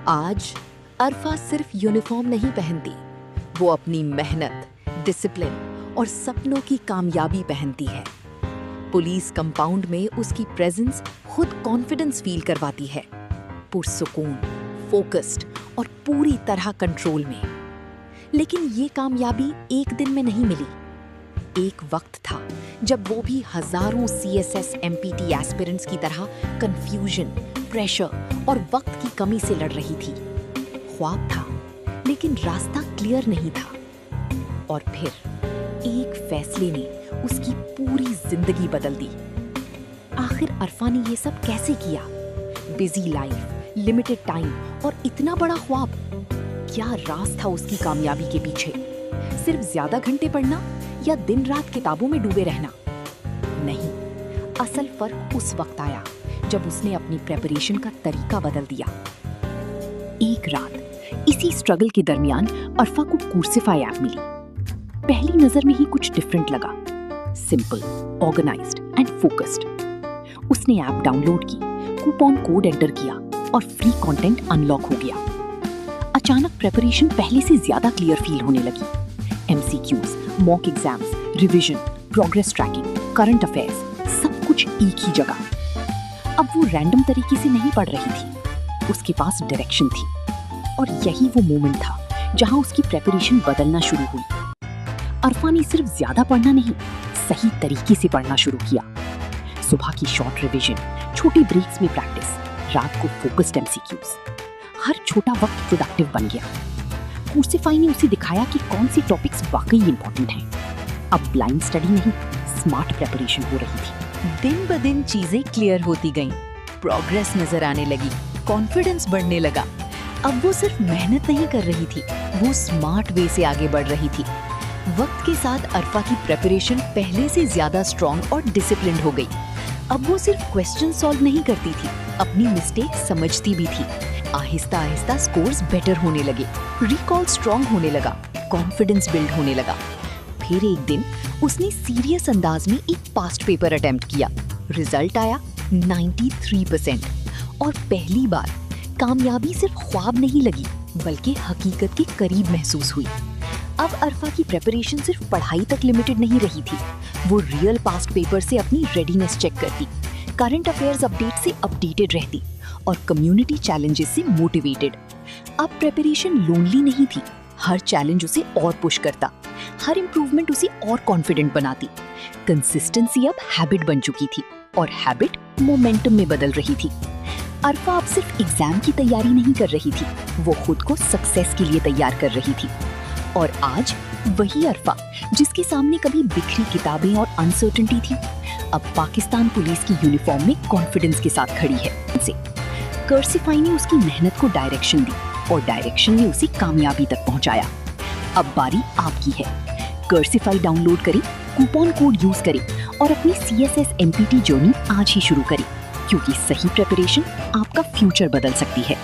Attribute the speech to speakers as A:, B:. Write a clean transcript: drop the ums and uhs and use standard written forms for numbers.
A: आज अरफा सिर्फ यूनिफॉर्म नहीं पहनती, वो अपनी मेहनत, डिसिप्लिन और सपनों की कामयाबी पहनती है। पुलिस कंपाउंड में उसकी प्रेजेंस खुद कॉन्फिडेंस फील करवाती है, पुरसुकून, फोकस्ड और पूरी तरह कंट्रोल में। लेकिन ये कामयाबी एक दिन में नहीं मिली। एक वक्त था जब वो भी हजारों CSS MPT एस्पिरेंट्स की तरह कंफ्यूजन, प्रेशर और वक्त की कमी से लड़ रही थी। ख्वाब था, लेकिन रास्ता क्लियर नहीं था। और फिर एक फैसले ने उसकी पूरी जिंदगी बदल दी। आखिर अरफा ने ये सब कैसे किया? बिजी लाइफ, लिमिटेड टाइम और इतना बड़ा ख्वाब। क्या राज था उसकी कामयाबी के पीछे? सिर्फ ज्यादा घंटे पढ़ना या दिन रात किताबों में डूबे रहना? नहीं, असल फर्क उस वक्त आया जब उसने अपनी प्रेपरेशन का तरीका बदल दिया। एक रात इसी स्ट्रगल के दरमियान अरफा को कूर्सिफाई ऐप मिली। पहली नजर में ही कुछ डिफरेंट लगा, सिंपल, ऑर्गेनाइज्ड एंड फोकस्ड। उसने ऐप डाउनलोड की, कूपन कोड एंटर किया और फ्री कंटेंट अनलॉक हो गया। अचानक प्रेपरेशन पहले से ज्यादा क्लियर फील होने लगी। MCQs, mock exams, revision, progress tracking, current affairs, सब कुछ एक ही जगह। अब वो रैंडम तरीके से नहीं पढ़ रही थी, उसके पास डायरेक्शन थी। और यही वो मोमेंट था जहां उसकी प्रेपरेशन बदलना शुरू हुई। अरफा ने सिर्फ ज्यादा पढ़ना नहीं, सही तरीके से पढ़ना शुरू किया। सुबह की शॉर्ट रिवीजन, छोटी ब्रेक्स में प्रैक्टिस, रात को फोकस्ड MCQs। हर छोटा वक्त प्रोडक्टिव बन गया। कूर्सिफाई ने उसे दिखाया कि कौन सी टॉपिक्स वाकई इंपॉर्टेंट हैं। अब ब्लाइंड स्टडी नहीं, स्मार्ट प्रेपरेशन हो रही थी। दिन ब दिन चीजें क्लियर होती गईं, प्रोग्रेस नजर आने लगी, कॉन्फिडेंस बढ़ने लगा। अब वो सिर्फ मेहनत नहीं कर रही थी, वो स्मार्ट वे से आगे बढ़ रही थी। वक्त के साथ अरफा की प्रेपरेशन पहले से ज्यादा स्ट्रॉन्ग और डिसिप्लिन्ड हो गई। अब वो सिर्फ क्वेश्चन सॉल्व नहीं करती थी, अपनी मिस्टेक समझती भी थी। आहिस्ता आहिस्ता स्कोर्स बेटर होने लगे, रिकॉल स्ट्रॉन्ग होने लगा, कॉन्फिडेंस बिल्ड होने लगा। फिर एक दिन उसने सीरियस अंदाज में एक पास्ट पेपर अटेम्प्ट किया। रिजल्ट आया 93% और पहली बार कामयाबी सिर्फ ख्वाब नहीं लगी, बल्कि हकीकत के करीब महसूस हुई। अब अरफा की प्रेपरेशन सिर्फ पढ़ाई तक लिमिटेड नहीं रही थी, वो रियल पास्ट पेपर से अपनी रेडीनेस चेक करती, करंट अफेयर्स अपडेट से अपडेटेड रहती और कम्युनिटी चैलेंजेस से मोटिवेटेड। अब प्रेपरेशन लोनली नहीं थी, हर चैलेंज उसे और पुश करता, हर इंप्रूवमेंट उसे और कॉन्फिडेंट बनाती। कंसिस्टेंसी अब हैबिट बन चुकी थी और हैबिट मोमेंटम में बदल रही थी। अरफा अब सिर्फ एग्जाम की तैयारी नहीं कर रही थी, वो खुद को सक्सेस के लिए तैयार कर रही थी। और आज वही अरफा जिसके सामने कभी बिखरी किताबें और अनसर्टेनिटी थी, अब पाकिस्तान पुलिस की यूनिफॉर्म में कॉन्फिडेंस के साथ खड़ी है। कूर्सिफाई ने उसकी मेहनत को डायरेक्शन दी और डायरेक्शन ने उसे कामयाबी तक पहुंचाया। अब बारी आपकी है। कूर्सिफाई डाउनलोड करें, कूपन कोड यूज करें और अपनी CSS MPT जर्नी आज ही शुरू करें, क्योंकि सही प्रेपरेशन आपका फ्यूचर बदल सकती है।